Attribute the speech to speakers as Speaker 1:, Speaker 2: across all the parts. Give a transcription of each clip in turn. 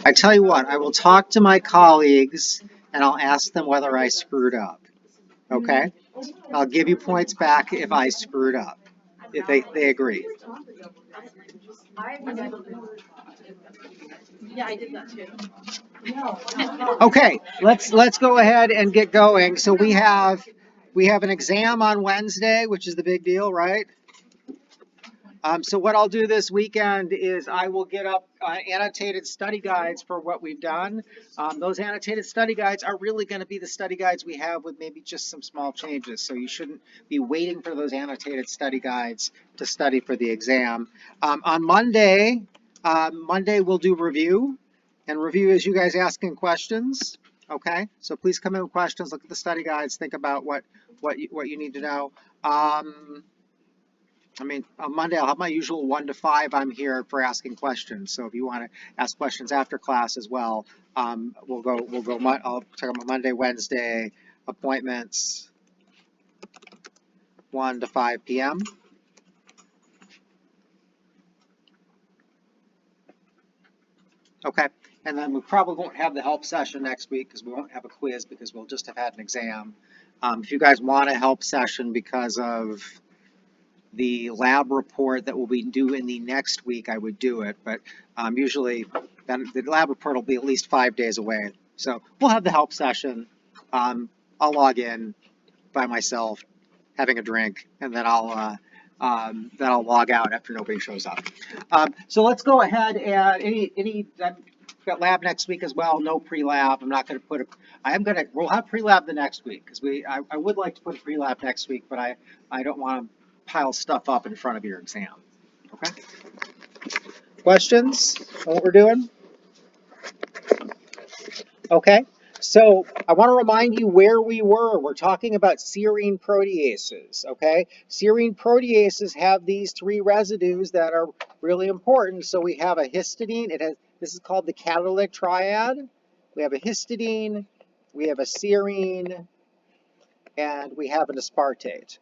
Speaker 1: I tell you what, I will talk to my colleagues and I'll ask them whether I screwed up. Okay? I'll give you points back if I screwed up, if they agree.
Speaker 2: Yeah, I did that too.
Speaker 1: Okay, let's go ahead and get going. So we have an exam on Wednesday, which is the big deal, right? So what I'll do this weekend is I will get up annotated study guides for what we've done. Those annotated study guides are really going to be the study guides we have with maybe just some small changes. So you shouldn't be waiting for those annotated study guides to study for the exam. On Monday, we'll do review. And review is you guys asking questions. Okay, so please come in with questions, look at the study guides, think about what you need to know. I mean, on Monday, I'll have my usual 1 to 5. I'm here for asking questions. So if you want to ask questions after class as well, we'll go. I'll talk about Monday, Wednesday appointments, 1 to 5 p.m. Okay, and then we probably won't have the help session next week because we won't have a quiz because we'll just have had an exam. If you guys want a help session because of the lab report that will be due in the next week, I would do it, but usually the lab report will be at least 5 days away. So we'll have the help session. I'll log in by myself, having a drink, and then I'll log out after nobody shows up. So let's go ahead and I've got lab next week as well. No pre-lab. I'm not going to put we'll have pre-lab the next week because I would like to put a pre-lab next week, but I don't want to pile stuff up in front of your exam. Okay? Questions on what we're doing? Okay. So I want to remind you where we were. We're talking about serine proteases, okay? Serine proteases have these 3 residues that are really important. So we have a histidine. This is called the catalytic triad. We have a histidine, we have a serine, and we have an aspartate.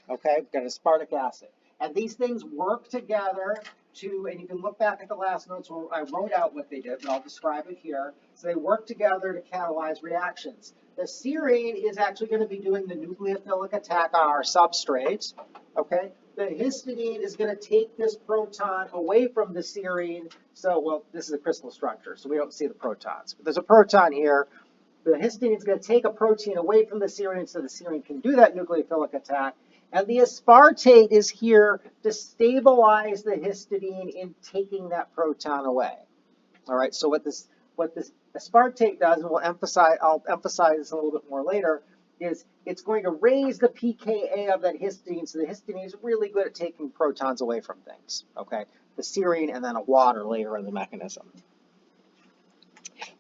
Speaker 1: Okay, we've got aspartic acid. And these things work together and you can look back at the last notes where I wrote out what they did, but I'll describe it here. So they work together to catalyze reactions. The serine is actually going to be doing the nucleophilic attack on our substrate. Okay, the histidine is going to take this proton away from the serine. So, well, this is a crystal structure, so we don't see the protons. But there's a proton here. The histidine is going to take a protein away from the serine so the serine can do that nucleophilic attack. And the aspartate is here to stabilize the histidine in taking that proton away. All right, so what this aspartate does, and I'll emphasize this a little bit more later, is it's going to raise the pKa of that histidine, so the histidine is really good at taking protons away from things. Okay, the serine and then a water later in the mechanism.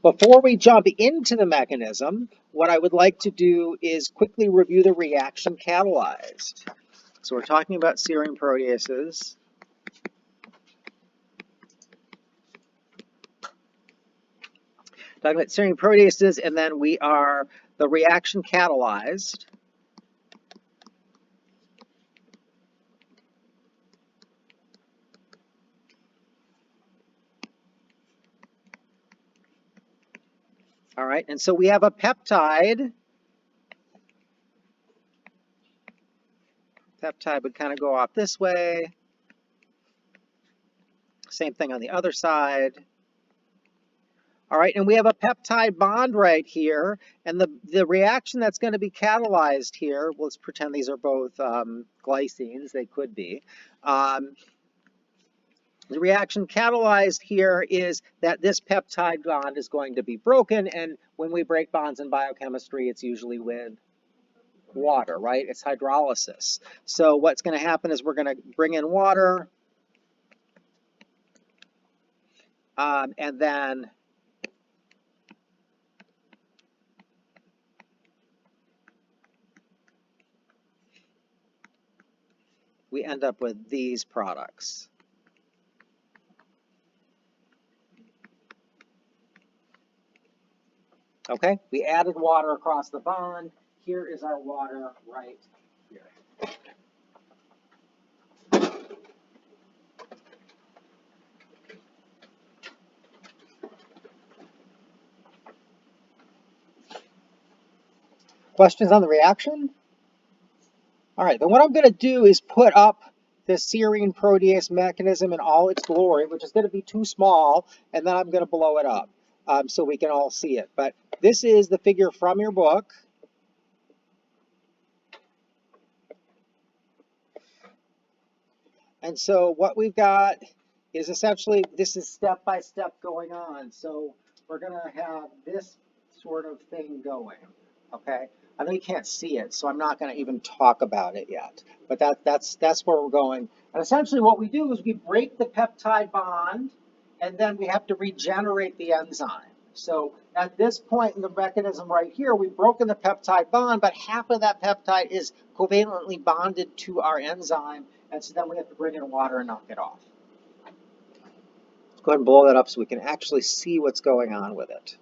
Speaker 1: Before we jump into the mechanism, what I would like to do is quickly review the reaction catalyzed. So we're talking about serine proteases. Talking about serine proteases, and then we are the reaction catalyzed. All right, and so we have a peptide. Peptide would kind of go off this way. Same thing on the other side. All right, and we have a peptide bond right here, and the reaction that's going to be catalyzed here, let's pretend these are both glycines, they could be. The reaction catalyzed here is that this peptide bond is going to be broken, and when we break bonds in biochemistry, it's usually with water, right? It's hydrolysis. So what's going to happen is we're going to bring in water, and then we end up with these products. Okay, we added water across the bond. Here is our water right here. Questions on the reaction? All right, then what I'm going to do is put up the serine protease mechanism in all its glory, which is going to be too small, and then I'm going to blow it up so we can all see it. But this is the figure from your book. And so what we've got is essentially, this is step by step going on. So we're going to have this sort of thing going, okay? I know you can't see it, so I'm not going to even talk about it yet. But that's where we're going. And essentially what we do is we break the peptide bond, and then we have to regenerate the enzyme. So at this point in the mechanism right here, we've broken the peptide bond, but half of that peptide is covalently bonded to our enzyme, and so then we have to bring in water and knock it off. Let's go ahead and blow that up so we can actually see what's going on with it.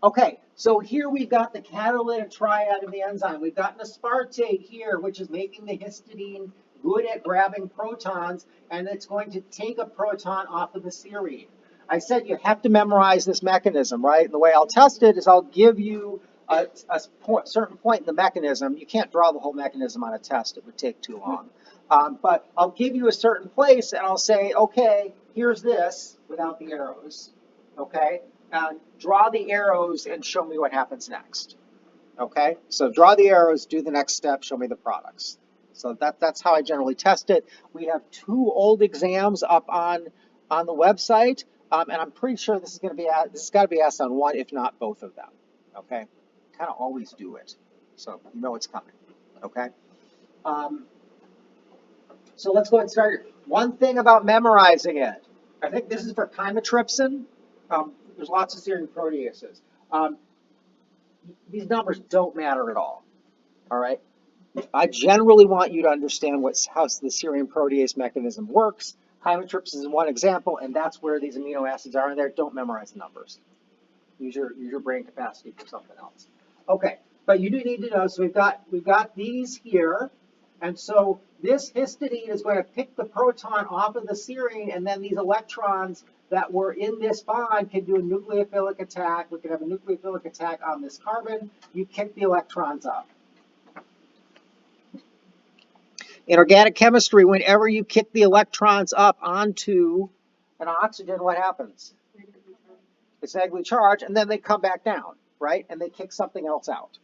Speaker 1: Okay, so here we've got the catalytic triad of the enzyme. We've got an aspartate here, which is making the histidine good at grabbing protons, and it's going to take a proton off of the serine. I said you have to memorize this mechanism, right? And the way I'll test it is I'll give you a certain point in the mechanism. You can't draw the whole mechanism on a test. It would take too long. But I'll give you a certain place, and I'll say, okay, here's this without the arrows, okay? Draw the arrows and show me what happens next. Okay, so draw the arrows, do the next step, show me the products. So that's how I generally test it. We have 2 old exams up on the website, and I'm pretty sure this is going to be this has got to be asked on one, if not both of them. Okay, kind of always do it, so you know it's coming. Okay, so let's go ahead and start. One thing about memorizing it, I think this is for chymotrypsin. There's lots of serine proteases. These numbers don't matter at all right? I generally want you to understand how the serine protease mechanism works. Chymotrypsin is one example, and that's where these amino acids are in there. Don't memorize the numbers. Use your brain capacity for something else. Okay, but you do need to know, so we've got these here, and so this histidine is going to pick the proton off of the serine, and then these electrons that were in this bond can do a nucleophilic attack. We can have a nucleophilic attack on this carbon. You kick the electrons up. In organic chemistry, whenever you kick the electrons up onto an oxygen, what happens? It's negatively charged, and then they come back down, right? And they kick something else out.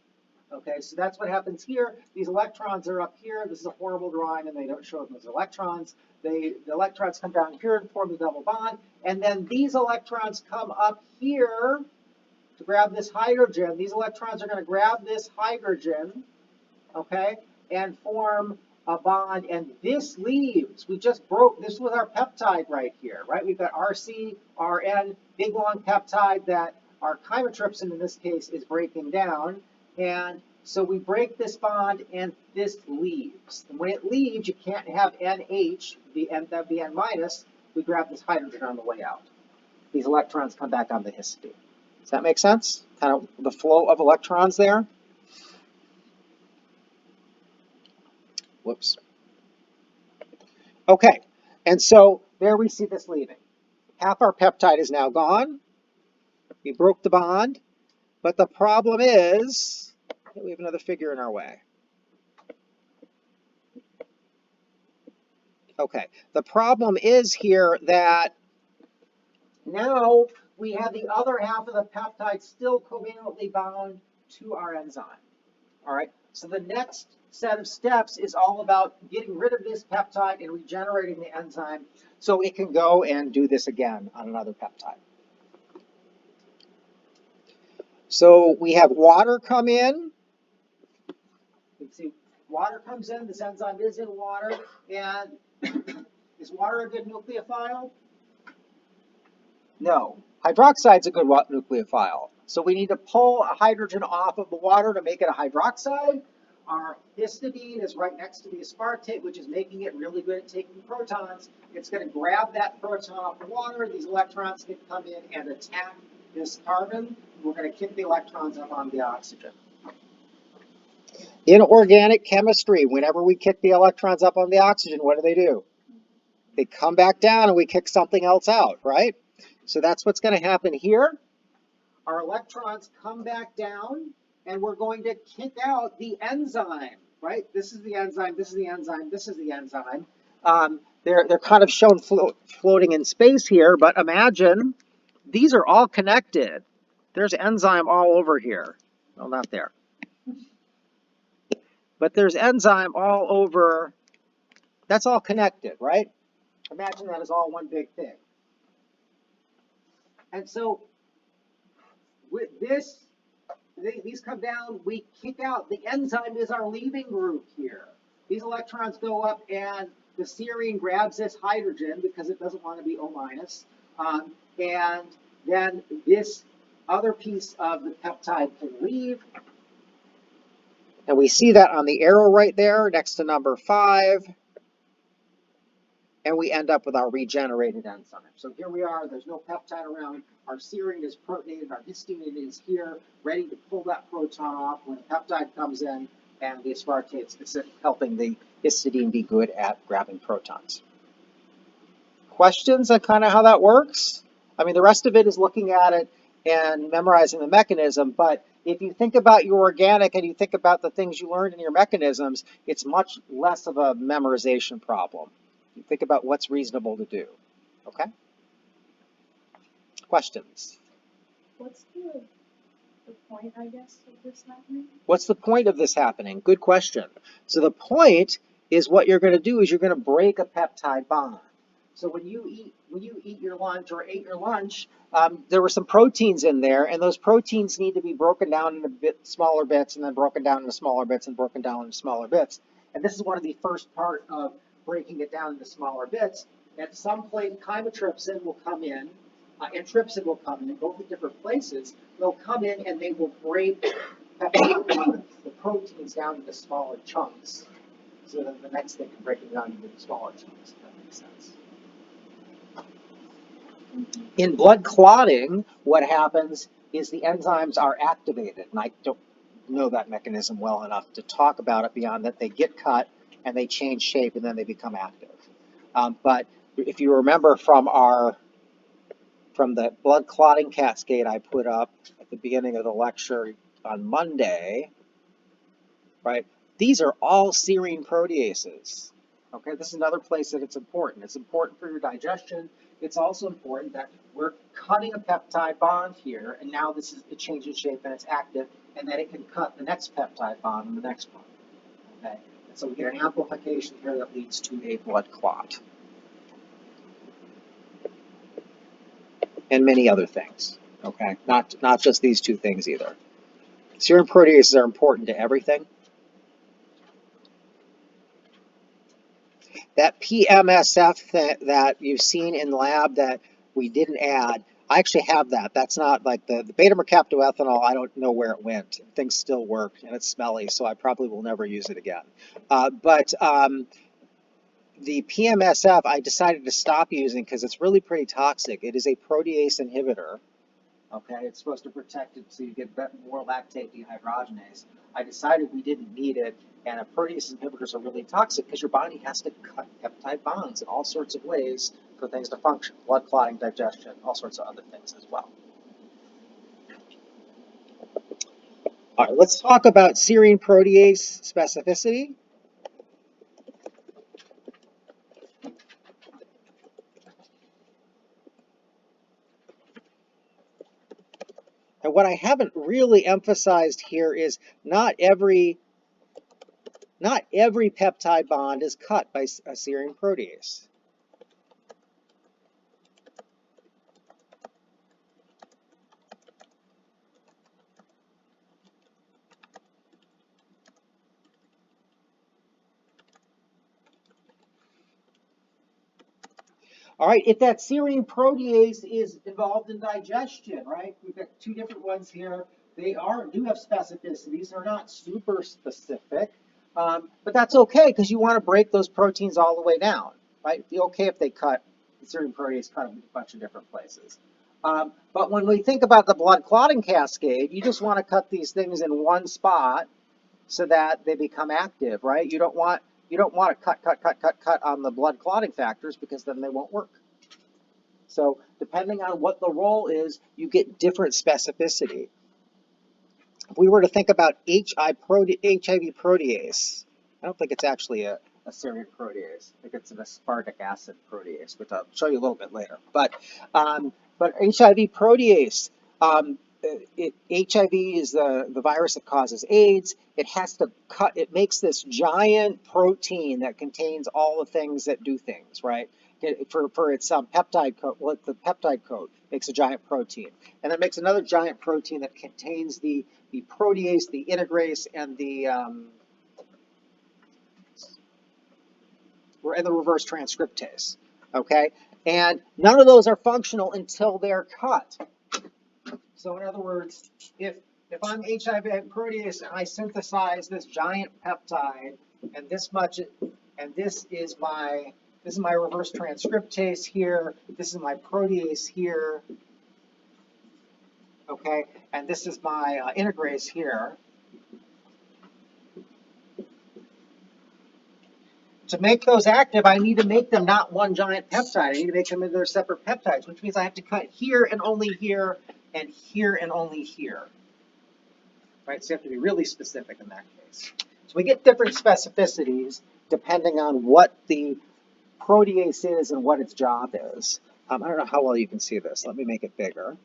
Speaker 1: Okay, so that's what happens here. These electrons are up here. This is a horrible drawing, and they don't show them as electrons. The electrons come down here and form the double bond, and then these electrons come up here to grab this hydrogen. These electrons are going to grab this hydrogen, okay, and form a bond, and this leaves. We just broke, this was our peptide right here, right? We've got RC, RN, big long peptide that our chymotrypsin in this case is breaking down, and so we break this bond and this leaves. And when it leaves, you can't have NH, that would be N minus, we grab this hydrogen on the way out. These electrons come back on the histidine. Does that make sense? Kind of the flow of electrons there? Whoops. Okay, and so there we see this leaving. Half our peptide is now gone. We broke the bond, but the problem is we have another figure in our way. Okay, the problem is here that now we have the other half of the peptide still covalently bound to our enzyme. All right, so the next set of steps is all about getting rid of this peptide and regenerating the enzyme so it can go and do this again on another peptide. So we have water come in. You can see water comes in, this enzyme is in water, and is water a good nucleophile? No. Hydroxide's a good nucleophile. So we need to pull a hydrogen off of the water to make it a hydroxide. Our histidine is right next to the aspartate, which is making it really good at taking protons. It's going to grab that proton off the water. These electrons can come in and attack this carbon. We're going to kick the electrons up on the oxygen. In organic chemistry, whenever we kick the electrons up on the oxygen, what do? They come back down and we kick something else out, right? So that's what's going to happen here. Our electrons come back down and we're going to kick out the enzyme, right? This is the enzyme, this is the enzyme, this is the enzyme. They're kind of shown floating in space here, but imagine these are all connected. There's enzyme all over here. Well, not there. But there's enzyme all over. That's all connected, right? Imagine that as all one big thing. And so with this, these come down, we kick out. The enzyme is our leaving group here. These electrons go up and the serine grabs this hydrogen because it doesn't want to be O minus. And then this other piece of the peptide can leave. And we see that on the arrow right there next to number 5. And we end up with our regenerated enzyme. So here we are, there's no peptide around. Our serine is protonated, our histidine is here, ready to pull that proton off when a peptide comes in, and the aspartate is helping the histidine be good at grabbing protons. Questions on kind of how that works? I mean, the rest of it is looking at it and memorizing the mechanism, but if you think about your organic and you think about the things you learned in your mechanisms, it's much less of a memorization problem. You think about what's reasonable to do. Okay? Questions?
Speaker 2: What's the point, I guess, of this happening?
Speaker 1: What's the point of this happening? Good question. So the point is what you're going to do is you're going to break a peptide bond. So when you eat your lunch or ate your lunch, there were some proteins in there, and those proteins need to be broken down into smaller bits, and then broken down into smaller bits, and broken down into smaller bits. And this is one of the first part of breaking it down into smaller bits. At some point, chymotrypsin will come in, and trypsin will come in, both at different places. They'll come in and they will break the proteins down into smaller chunks. So then the next thing can break it down into smaller chunks, if that makes sense. In blood clotting, what happens is the enzymes are activated, and I don't know that mechanism well enough to talk about it beyond that they get cut and they change shape and then they become active. But if you remember from the blood clotting cascade I put up at the beginning of the lecture on Monday, right? These are all serine proteases. Okay, this is another place that it's important. It's important for your digestion. It's also important that we're cutting a peptide bond here, and now this is it changes shape and it's active, and then it can cut the next peptide bond and the next one. Okay, and so we get an amplification here that leads to a blood clot. And many other things. Okay, not just these two things either. Serine proteases are important to everything. That PMSF that you've seen in lab that we didn't add, I actually have that. That's not like the beta-mercaptoethanol, I don't know where it went. Things still work and it's smelly, so I probably will never use it again. But the PMSF I decided to stop using because it's really pretty toxic. It is a protease inhibitor. Okay, it's supposed to protect it so you get more lactate dehydrogenase. I decided we didn't need it, and protease inhibitors are really toxic because your body has to cut peptide bonds in all sorts of ways for things to function. Blood clotting, digestion, all sorts of other things as well. All right, let's talk about serine protease specificity. And what I haven't really emphasized here is not every peptide bond is cut by a serine protease. All right, if that serine protease is involved in digestion, right? We've got two different ones here. They do have specificities. They're not super specific, but that's okay because you want to break those proteins all the way down, right? It'd be okay if they cut the serine protease cut in a bunch of different places. But when we think about the blood clotting cascade, you just want to cut these things in one spot, so that they become active, right? You don't want to cut on the blood clotting factors because then they won't work. So depending on what the role is, you get different specificity. If we were to think about HIV protease, I don't think it's actually a serine protease. I think it's an aspartic acid protease, which I'll show you a little bit later. But HIV protease, HIV is the virus that causes AIDS. It has to cut. It makes this giant protein that contains all the things that do things, right? For its peptide coat, well, the peptide coat makes a giant protein, and it makes another giant protein that contains the protease, the integrase, and the reverse transcriptase. Okay, and none of those are functional until they're cut. So in other words, if I'm HIV protease and I synthesize this giant peptide and this much, and this is my reverse transcriptase here, this is my protease here, okay, and this is my integrase here. To make those active, I need to make them not one giant peptide. I need to make them into their separate peptides, which means I have to cut here and only here, and here and only here. Right? So you have to be really specific in that case. So we get different specificities depending on what the protease is and what its job is. I don't know how well you can see this. Let me make it bigger.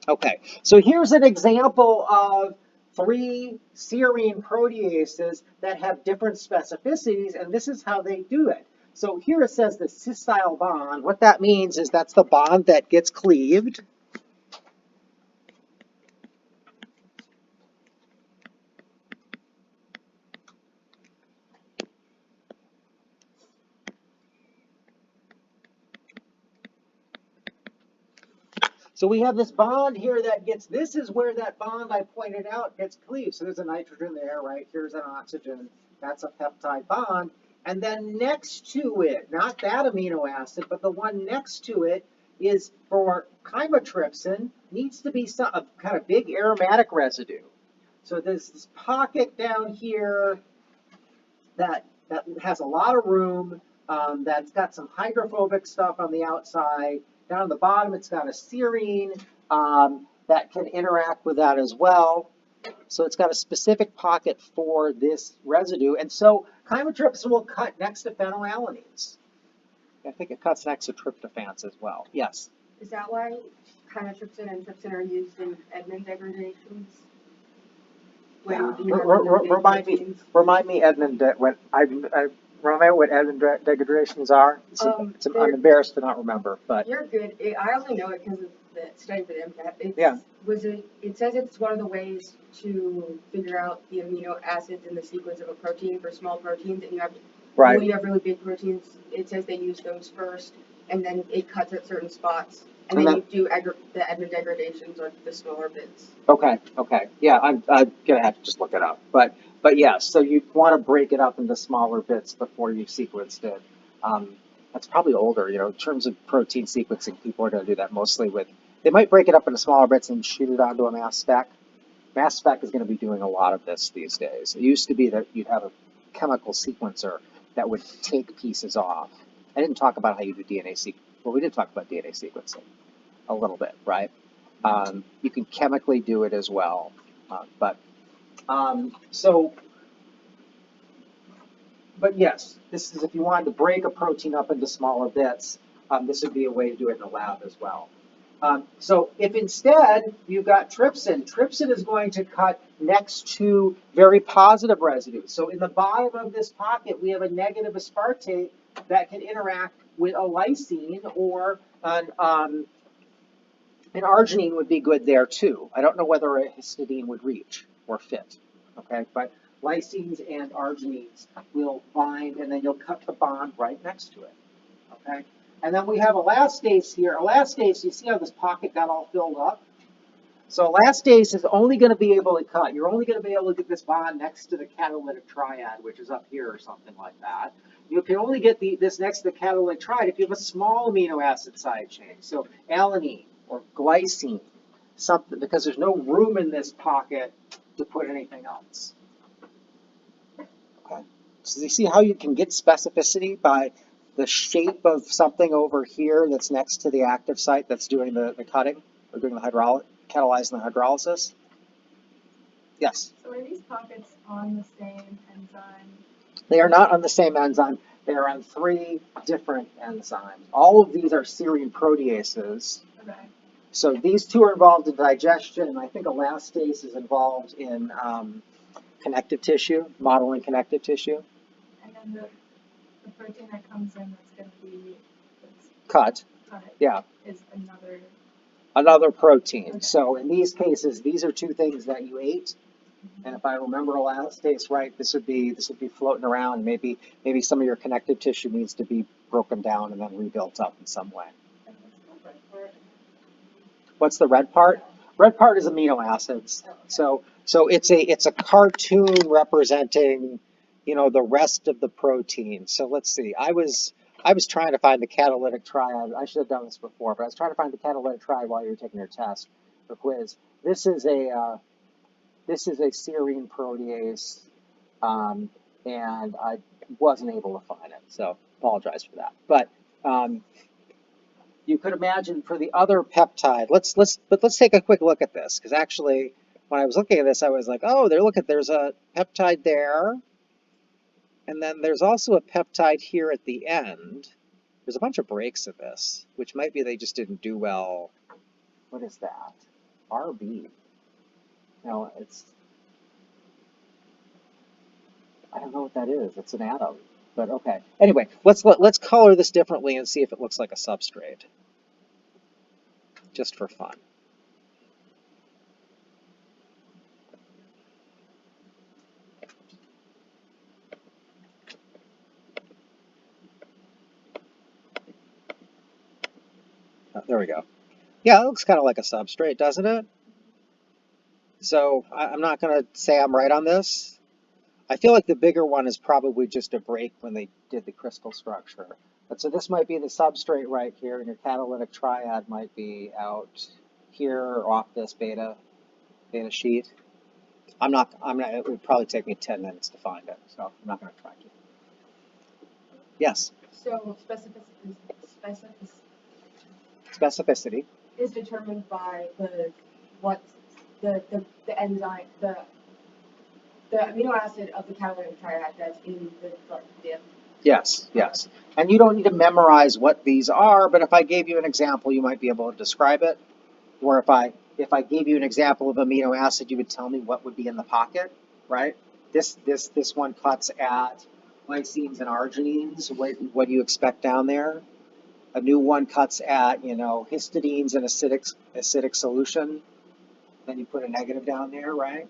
Speaker 1: Okay, so here's an example of 3 serine proteases that have different specificities, and this is how they do it. So here it says the scissile bond. What that means is that's the bond that gets cleaved. So we have this bond here that gets, this is where that bond I pointed out gets cleaved. So there's a nitrogen there, right? Here's an oxygen. That's a peptide bond. And then next to it, not that amino acid, but the one next to it is for chymotrypsin, needs to be a kind of big aromatic residue. So there's this pocket down here that has a lot of room, that's got some hydrophobic stuff on the outside. Down on the bottom, it's got a serine that can interact with that as well. So it's got a specific pocket for this residue. And so chymotrypsin will cut next to phenylalanines. I think it cuts next to tryptophans as well. Yes?
Speaker 2: Is that why chymotrypsin and trypsin are used in Edmond degradations?
Speaker 1: Yeah. Remind me, Edmond, remind me what Edmond degradations are. I'm embarrassed to not remember, but
Speaker 2: you're good. I only know it because of the study for the MCAT.
Speaker 1: Yeah.
Speaker 2: It says it's one of the ways to figure out the amino acids in the sequence of a protein for small proteins, and you have
Speaker 1: right.
Speaker 2: When you have really big proteins, it says they use those first, and then it cuts at certain spots. And then you do the Edmond degradations or the smaller bits.
Speaker 1: Okay. Yeah, I'm gonna have to just look it up. But yes, so you want to break it up into smaller bits before you sequenced it. That's probably older, in terms of protein sequencing, people are gonna do that mostly with, they might break it up into smaller bits and shoot it onto a mass spec. Mass spec is gonna be doing a lot of this these days. It used to be that you'd have a chemical sequencer that would take pieces off. I didn't talk about how you do DNA sequencing. Well, we did talk about DNA sequencing a little bit, right? You can chemically do it as well, but yes, this is if you wanted to break a protein up into smaller bits, this would be a way to do it in the lab as well. So if instead you've got trypsin is going to cut next to very positive residues. So in the bottom of this pocket, we have a negative aspartate that can interact with a lysine, or an arginine would be good there too. I don't know whether a histidine would reach or fit, okay? But lysines and arginines will bind, and then you'll cut the bond right next to it, okay? And then we have elastase here. Elastase, you see how this pocket got all filled up? So elastase is only going to be able to cut. You're only going to be able to get this bond next to the catalytic triad, which is up here or something like that. You can only get this next to the catalytic triad if you have a small amino acid side chain. So alanine or glycine. something, because there's no room in this pocket to put anything else. Okay. So you see how you can get specificity by the shape of something over here that's next to the active site that's doing the cutting or doing the catalyzing the hydrolysis? Yes?
Speaker 3: So are these pockets on the same enzyme?
Speaker 1: They are not on the same enzyme. They are on 3 different enzymes. All of these are serine proteases.
Speaker 3: Okay.
Speaker 1: So these 2 are involved in digestion, and I think elastase is involved in connective tissue, modeling connective tissue.
Speaker 3: And then the protein that comes in that's going to be
Speaker 1: Cut, yeah,
Speaker 3: is
Speaker 1: another protein.
Speaker 3: Okay.
Speaker 1: So in these cases, these are 2 things that you ate. And if I remember elastase right, this would be floating around. Maybe some of your connective tissue needs to be broken down and then rebuilt up in some way. What's the red part? Red part is amino acids. So it's a cartoon representing, the rest of the protein. So let's see. I was trying to find the catalytic triad. I should have done this before, but I was trying to find the catalytic triad while you were taking your test or quiz. This is a serine protease, and I wasn't able to find it, so apologize for that. But you could imagine for the other peptide. Let's take a quick look at this, because actually, when I was looking at this, I was like, oh, there's a peptide there, and then there's also a peptide here at the end. There's a bunch of breaks in this, which might be they just didn't do well. What is that? RB. No, I don't know what that is. It's an atom, but okay. Anyway, let's color this differently and see if it looks like a substrate, just for fun. Oh, there we go. Yeah, it looks kind of like a substrate, doesn't it? So I'm not going to say I'm right on this. I feel like the bigger one is probably just a break when they did the crystal structure. But so this might be the substrate right here, and your catalytic triad might be out here or off this beta sheet. It would probably take me 10 minutes to find it, so I'm not going to try to. Yes?
Speaker 2: So
Speaker 1: Specificity.
Speaker 2: is determined by the enzyme, the amino acid of the catalytic triad that's in the dip.
Speaker 1: Yes. And you don't need to memorize what these are, but if I gave you an example, you might be able to describe it. Or if I gave you an example of amino acid, you would tell me what would be in the pocket, right? This one cuts at lysines and arginines. What do you expect down there? A new one cuts at, histidines and acidic solution. Then you put a negative down there, right?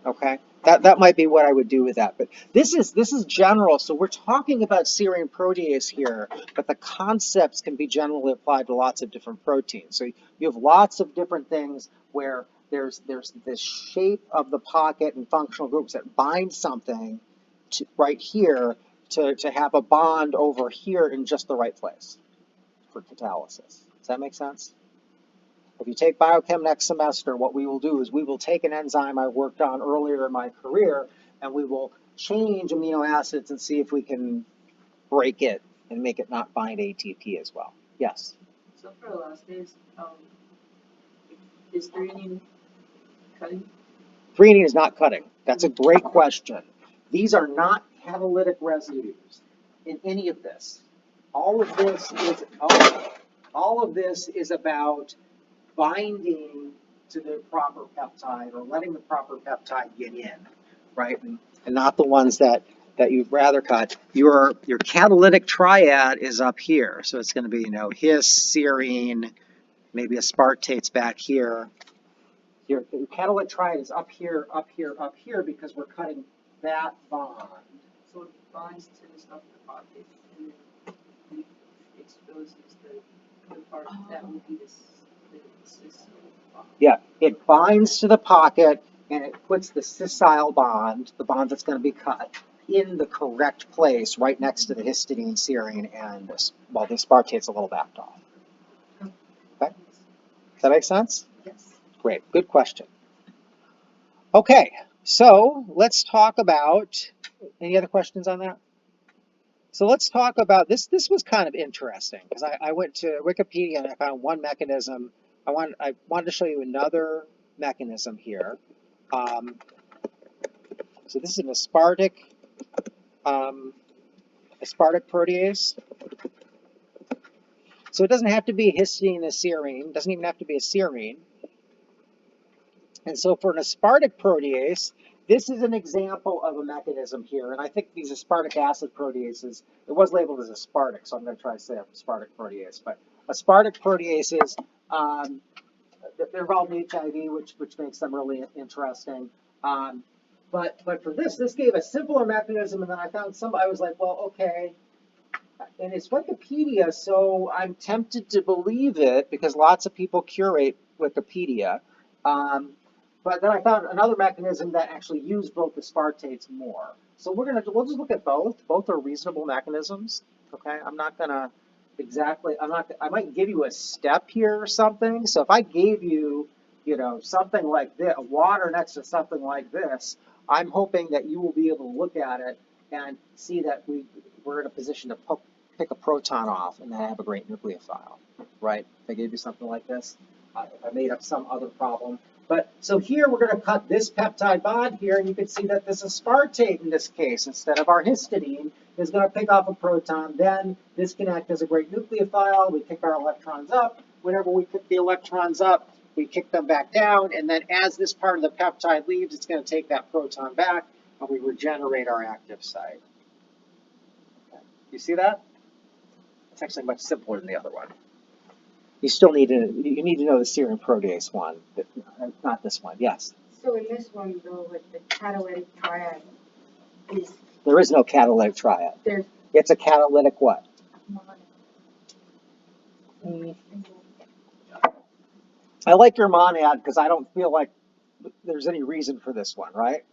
Speaker 1: Okay, that might be what I would do with that. But this is general, so we're talking about serine protease here, but the concepts can be generally applied to lots of different proteins. So you have lots of different things where there's this shape of the pocket and functional groups that bind something right here to have a bond over here in just the right place for catalysis. Does that make sense? If you take biochem next semester, what we will do is we will take an enzyme I worked on earlier in my career, and we will change amino acids and see if we can break it and make it not bind ATP as well. Yes?
Speaker 4: So for elastase, is threonine cutting?
Speaker 1: Threonine is not cutting. That's a great question. These are not catalytic residues in any of this. All of this is about binding to the proper peptide or letting the proper peptide get in, right? And not the ones that you'd rather cut. Your catalytic triad is up here. So it's going to be, his, serine, maybe aspartate's back here. Your catalytic triad is up here, because we're cutting that bond.
Speaker 4: So it binds to the stuff in the pocket and then it exposes the part that will be the cis bond.
Speaker 1: Yeah, it binds to the pocket and it puts the scissile bond, the bond that's going to be cut, in the correct place right next to the histidine, serine, and the aspartate's a little backed off. Okay? Does that make sense?
Speaker 4: Yes.
Speaker 1: Great, good question. Okay, so let's talk about, any other questions on that? So let's talk about this. This was kind of interesting because I went to Wikipedia and I found one mechanism. I wanted to show you another mechanism here. So this is an aspartic protease. So it doesn't have to be a histidine and a serine. It doesn't even have to be a serine. And so for an aspartic protease, this is an example of a mechanism here. And I think these aspartic acid proteases, it was labeled as aspartic, so I'm going to try to say aspartic protease. But aspartic proteases, they're involved in HIV, which makes them really interesting. But for this gave a simpler mechanism, and then I found I was like, well, okay. And it's Wikipedia, so I'm tempted to believe it because lots of people curate Wikipedia. But then I found another mechanism that actually used both aspartates more. So we'll just look at both. Both are reasonable mechanisms. Okay, I'm not gonna I might give you a step here or something. So if I gave you, something like this, water next to something like this, I'm hoping that you will be able to look at it and see that we're in a position to pick a proton off and then have a great nucleophile, right? If I gave you something like this, I made up some other problem. But so here we're going to cut this peptide bond here, and you can see that this aspartate in this case, instead of our histidine, is going to pick off a proton. Then this can act as a great nucleophile. We kick our electrons up. Whenever we kick the electrons up, we kick them back down. And then as this part of the peptide leaves, it's going to take that proton back, and we regenerate our active site. Okay. You see that? It's actually much simpler than the other one. You still need to know the serine protease one, but not this one. Yes.
Speaker 2: So in this one, though, like the catalytic triad is.
Speaker 1: There is no catalytic triad.
Speaker 2: There's.
Speaker 1: It's a catalytic what? I like your monad because I don't feel like there's any reason for this one, right?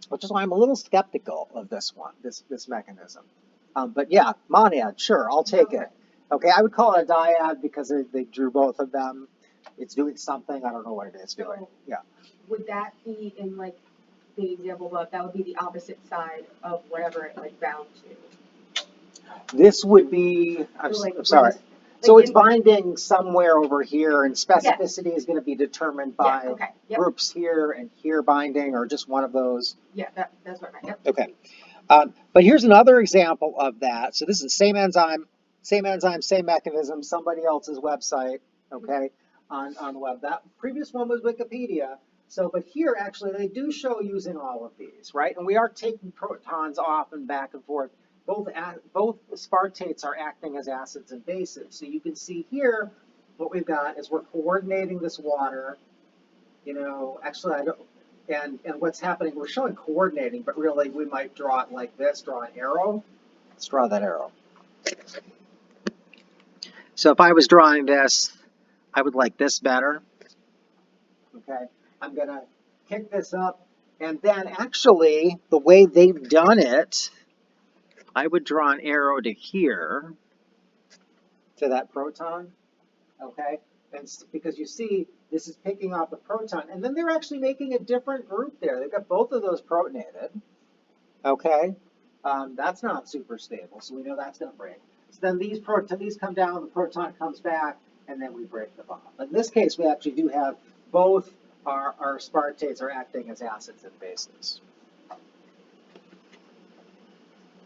Speaker 1: Which is why I'm a little skeptical of this one, this mechanism. But yeah, monad, sure, I'll take it. Okay, I would call it a dyad because they drew both of them. It's doing something. I don't know what it is doing. Yeah.
Speaker 2: Would that be in like the example above? That would be the opposite side of whatever it like bound to.
Speaker 1: This would be. I'm sorry. So it's binding somewhere over here, and specificity is going to be determined by groups here and here binding, or just one of those.
Speaker 2: Yeah, that's what I meant.
Speaker 1: Yep. Okay. But here's another example of that. So this is the same enzyme, same mechanism, somebody else's website, okay, on the web. That previous one was Wikipedia. So, but here actually they do show using all of these, right? And we are taking protons off and back and forth. Both aspartates are acting as acids and bases. So you can see here what we've got is we're coordinating this water. Actually I don't. And what's happening, we're showing coordinating, but really we might draw it like this, draw an arrow. Let's draw that arrow. So if I was drawing this, I would like this better. Okay, I'm going to kick this up. And then actually, the way they've done it, I would draw an arrow to here, to that proton. Okay, and because you see, this is picking off the proton, and then they're actually making a different group there. They've got both of those protonated. Okay, that's not super stable, so we know that's going to break. So then these come down, the proton comes back, and then we break them off. In this case, we actually do have both our aspartates are acting as acids and bases.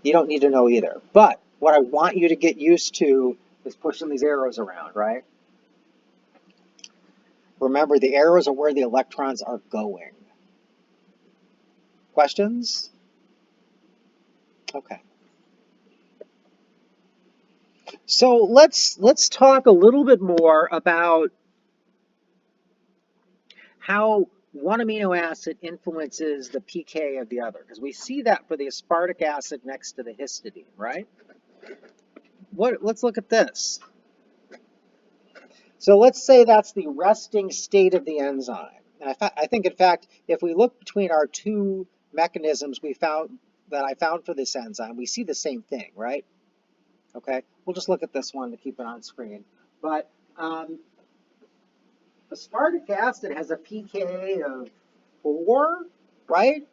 Speaker 1: You don't need to know either. But what I want you to get used to is pushing these arrows around, right? Remember, the arrows are where the electrons are going. Questions? Okay. So let's talk a little bit more about how one amino acid influences the pK of the other, because we see that for the aspartic acid next to the histidine, right? Let's look at this. So let's say that's the resting state of the enzyme. And I think, in fact, if we look between our two mechanisms I found for this enzyme, we see the same thing, right? Okay, we'll just look at this one to keep it on screen. But aspartic acid has a pKa of 4, right?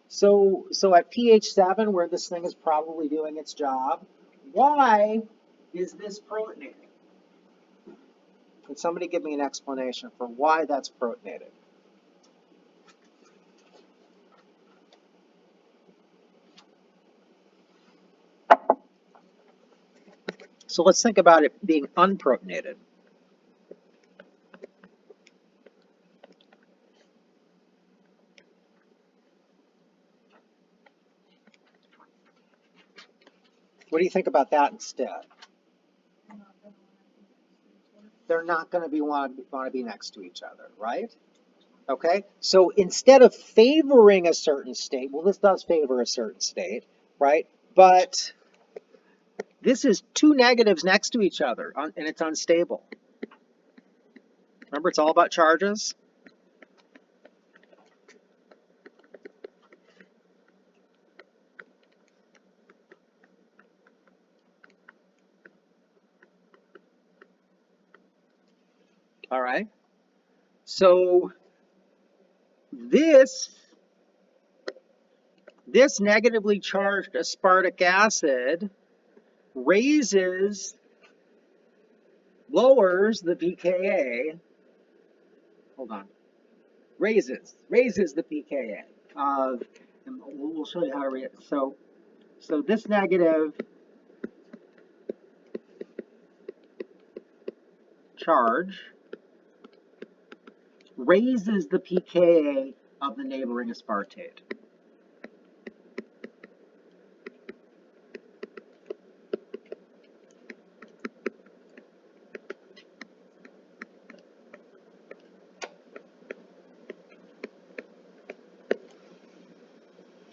Speaker 1: So at pH 7, where this thing is probably doing its job, why is this protonated? Can somebody give me an explanation for why that's protonated? So let's think about it being unprotonated. What do you think about that instead? They're not going to be want to be next to each other, right? Okay, so instead of favoring a certain state, well, this does favor a certain state, right? But this is two negatives next to each other, and it's unstable. Remember, it's all about charges. All right, so this negatively charged aspartic acid lowers the pKa. Hold on, raises the pKa of, and we'll show you how to read it. So this negative charge raises the pKa of the neighboring aspartate.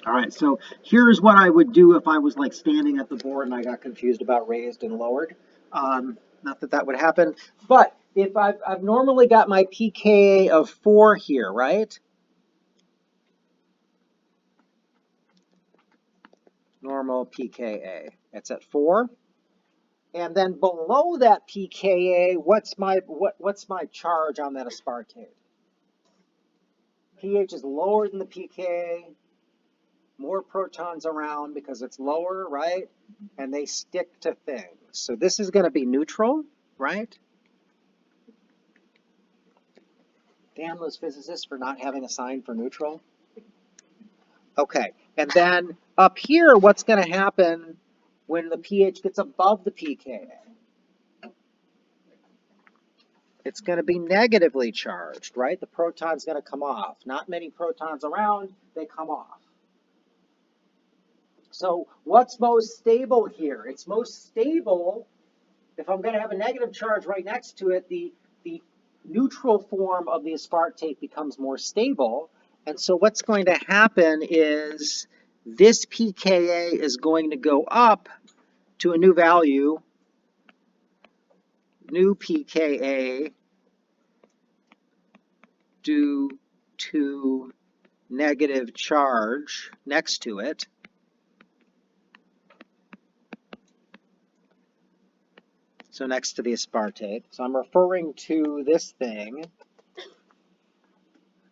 Speaker 1: All right, so here's what I would do if I was like standing at the board and I got confused about raised and lowered. Not that that would happen, but if I've normally got my pKa of 4 here, right? Normal pKa, it's at 4. And then below that pKa, what's my charge on that aspartate? pH is lower than the pKa, more protons around because it's lower, right? And they stick to things. So this is going to be neutral, right? Damn those physicists for not having a sign for neutral. Okay, and then up here, what's going to happen when the pH gets above the pKa? It's going to be negatively charged, right? The proton's going to come off. Not many protons around, they come off. So what's most stable here? It's most stable if I'm going to have a negative charge right next to it, the neutral form of the aspartate becomes more stable. And so what's going to happen is this pKa is going to go up to a new value, new pKa, due to negative charge next to it. So next to the aspartate. So I'm referring to this thing.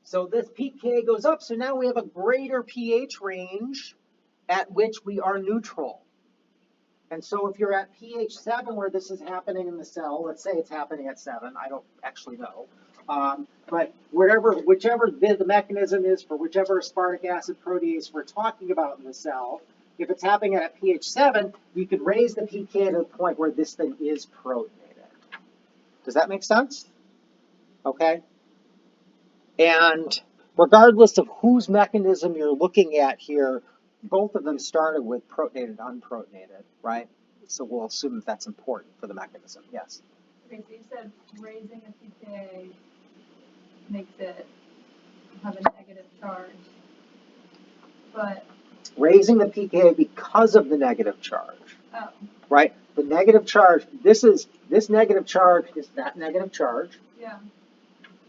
Speaker 1: So this pKa goes up, so now we have a greater pH range at which we are neutral. And so if you're at pH 7 where this is happening in the cell, let's say it's happening at 7, I don't actually know. But whichever the mechanism is for whichever aspartic acid protease we're talking about in the cell, if it's happening at pH 7, you could raise the pKa to the point where this thing is protonated. Does that make sense? Okay. And regardless of whose mechanism you're looking at here, both of them started with protonated, unprotonated, right? So we'll assume that that's important for the mechanism. Yes?
Speaker 3: Okay, so you said raising a pKa makes it have a negative charge, but...
Speaker 1: Raising the pKa because of the negative charge, right? The negative charge, this negative charge is that negative charge.
Speaker 3: Yeah.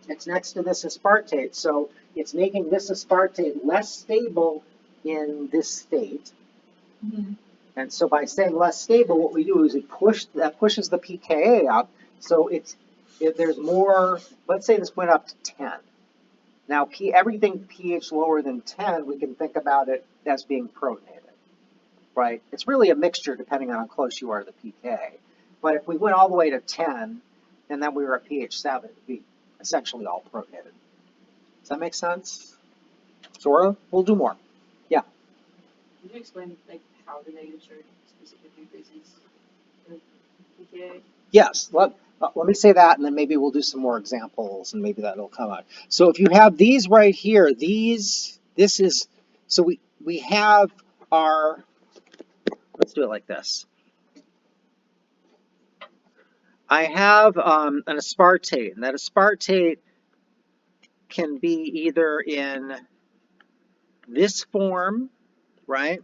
Speaker 1: It's next to this aspartate, so it's making this aspartate less stable in this state.
Speaker 3: Mm-hmm.
Speaker 1: And so by saying less stable, what we do is that pushes the pKa up, so it's if there's more, let's say this went up to 10. Now, everything pH lower than 10, we can think about it as being protonated, right? It's really a mixture depending on how close you are to the pK. But if we went all the way to 10, and then we were at pH 7, it would be essentially all protonated. Does that make sense? Sort of? We'll do more. Yeah.
Speaker 4: Could you explain like how the negative charge specifically increases the pKa?
Speaker 1: Yes. Let me say that, and then maybe we'll do some more examples, and maybe that'll come out. So if you have these right here, this is, so we have our, let's do it like this. I have an aspartate, and that aspartate can be either in this form, right?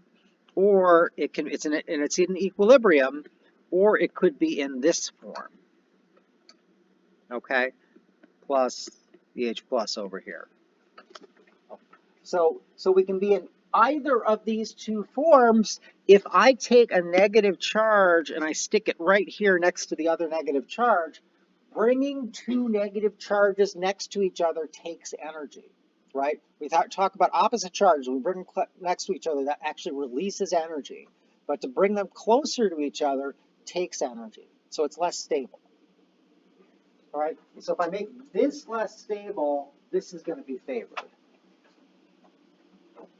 Speaker 1: Or it's in equilibrium, or it could be in this form. Okay, plus the H plus over here. So we can be in either of these two forms. If I take a negative charge and I stick it right here next to the other negative charge, bringing two negative charges next to each other takes energy, right? We talk about opposite charges. We bring them next to each other, that actually releases energy. But to bring them closer to each other takes energy. So it's less stable. All right? So if I make this less stable, this is going to be favored.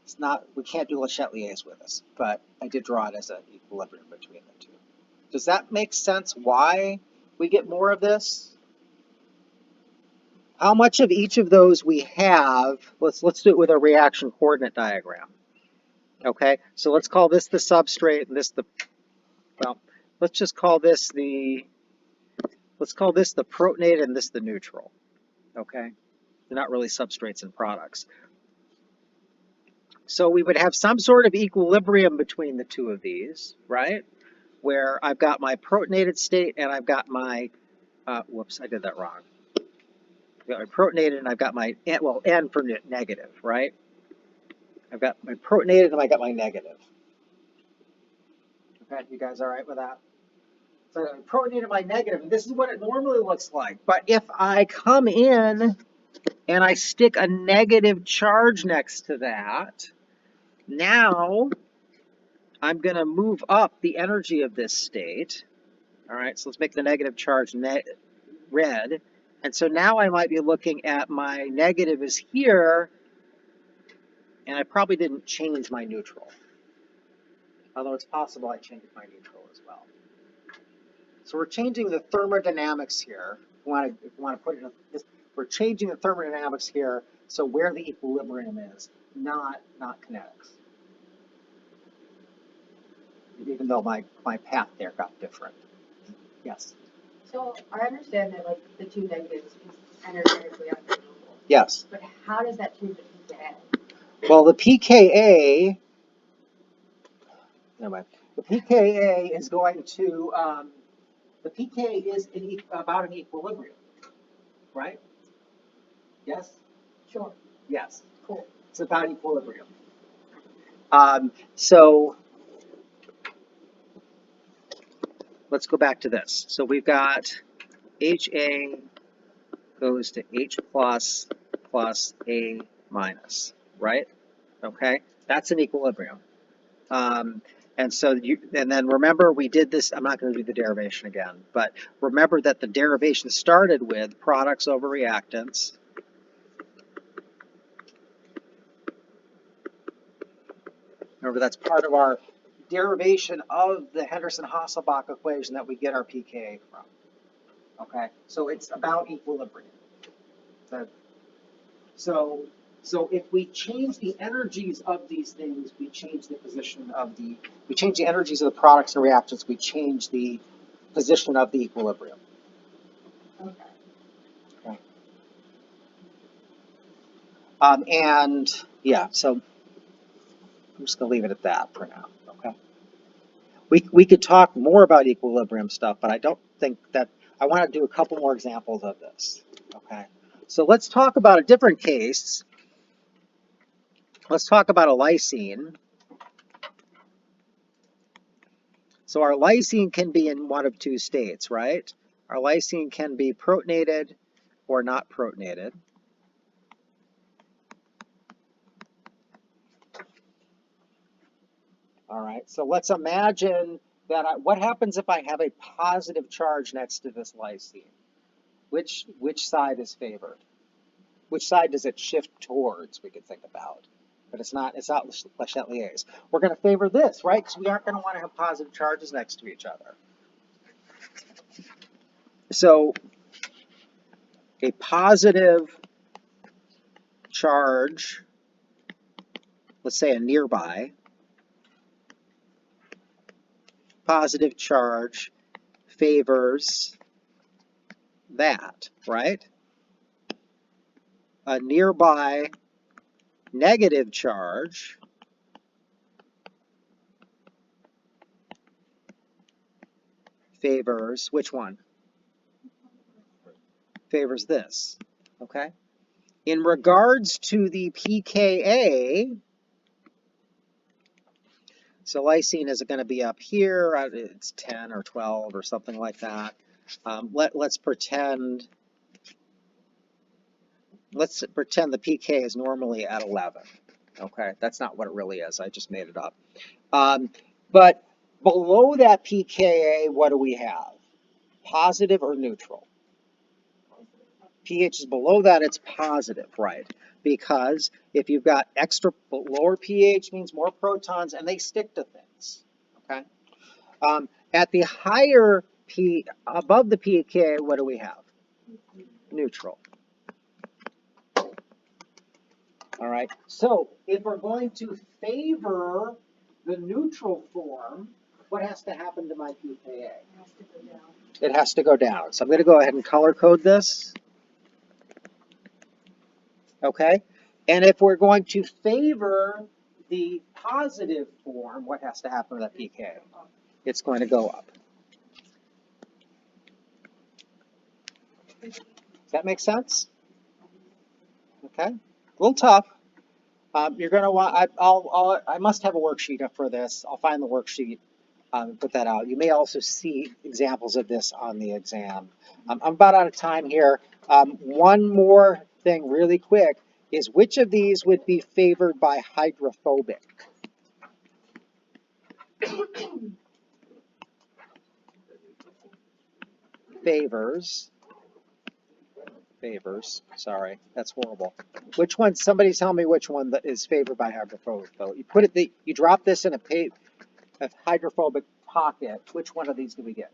Speaker 1: It's not, we can't do Le Chatelier's with this, but I did draw it as an equilibrium between the two. Does that make sense why we get more of this? How much of each of those we have, let's do it with a reaction coordinate diagram. Okay, so let's call this the substrate and this well, let's just call this let's call this the protonated and this the neutral. Okay, they're not really substrates and products. So we would have some sort of equilibrium between the two of these, right? Where I've got my protonated state and I've got my, whoops, I did that wrong. I've got my protonated and I've got my, well, N for negative, right? I've got my protonated and I got my negative. Okay, you guys all right with that? So I protonated my negative, and this is what it normally looks like. But if I come in and I stick a negative charge next to that, now I'm going to move up the energy of this state. All right, so let's make the negative charge red. And so now I might be looking at my negative is here, and I probably didn't change my neutral. Although it's possible I changed my neutral as well. So we're changing the thermodynamics here. If we want to put it in this, we're changing the thermodynamics here, so where the equilibrium is, not kinetics. Even though my path there got different. Yes.
Speaker 2: So I understand that like the two negatives is energetically unfavorable.
Speaker 1: Yes.
Speaker 2: But how does that change the pKa?
Speaker 1: Well, the pKa, never mind. The pKa is going to, the pK is about an equilibrium, right? Yes?
Speaker 2: Sure.
Speaker 1: Yes.
Speaker 2: Cool.
Speaker 1: It's about equilibrium. So let's go back to this. So we've got HA goes to H plus plus A minus, right? Okay, that's an equilibrium. And so and then remember we did this, I'm not going to do the derivation again, but remember that the derivation started with products over reactants. Remember that's part of our derivation of the Henderson-Hasselbalch equation that we get our pKa from. Okay, so it's about equilibrium. So if we change the energies of these things, we change the position of we change the energies of the products and reactants, we change the position of the equilibrium.
Speaker 2: Okay.
Speaker 1: And yeah, so I'm just going to leave it at that for now. Okay. We could talk more about equilibrium stuff, but I don't think that I want to do a couple more examples of this. Okay. So let's talk about a different case. Let's talk about a lysine. So our lysine can be in one of two states, right? Our lysine can be protonated or not protonated. All right, so let's imagine that what happens if I have a positive charge next to this lysine? Which side is favored? Which side does it shift towards, we could think about. But it's not Le Chatelier's. We're going to favor this, right? Because we aren't going to want to have positive charges next to each other. So a positive charge, let's say a nearby, positive charge favors that, right? A nearby negative charge favors, which one? Favors this, okay? In regards to the pKa, so lysine is going to be up here, it's 10 or 12 or something like that. Let's pretend the pK is normally at 11, okay? That's not what it really is, I just made it up. But below that pKa, what do we have? Positive or neutral? pH is below that, it's positive, right? Because if you've got extra lower pH means more protons and they stick to things, okay? At the higher above the pK, what do we have? Neutral. All right, so if we're going to favor the neutral form, what has to happen to my pKa? It has to go down. So I'm going to go ahead and color code this. Okay, and if we're going to favor the positive form, what has to happen to that pK? It's going to go up. Does that make sense? Okay, a little tough. You're going to want, I must have a worksheet up for this. I'll find the worksheet and put that out. You may also see examples of this on the exam. I'm about out of time here. One more thing really quick is which of these would be favored by hydrophobic? Favors, sorry, that's horrible. Which one, somebody tell me which one that is favored by hydrophobic though. You drop this in a hydrophobic pocket, which one of these do we get?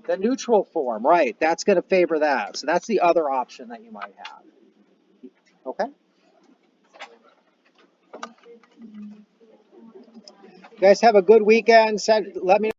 Speaker 1: The neutral form, right, that's going to favor that. So that's the other option that you might have. Okay? You guys have a good weekend. Let me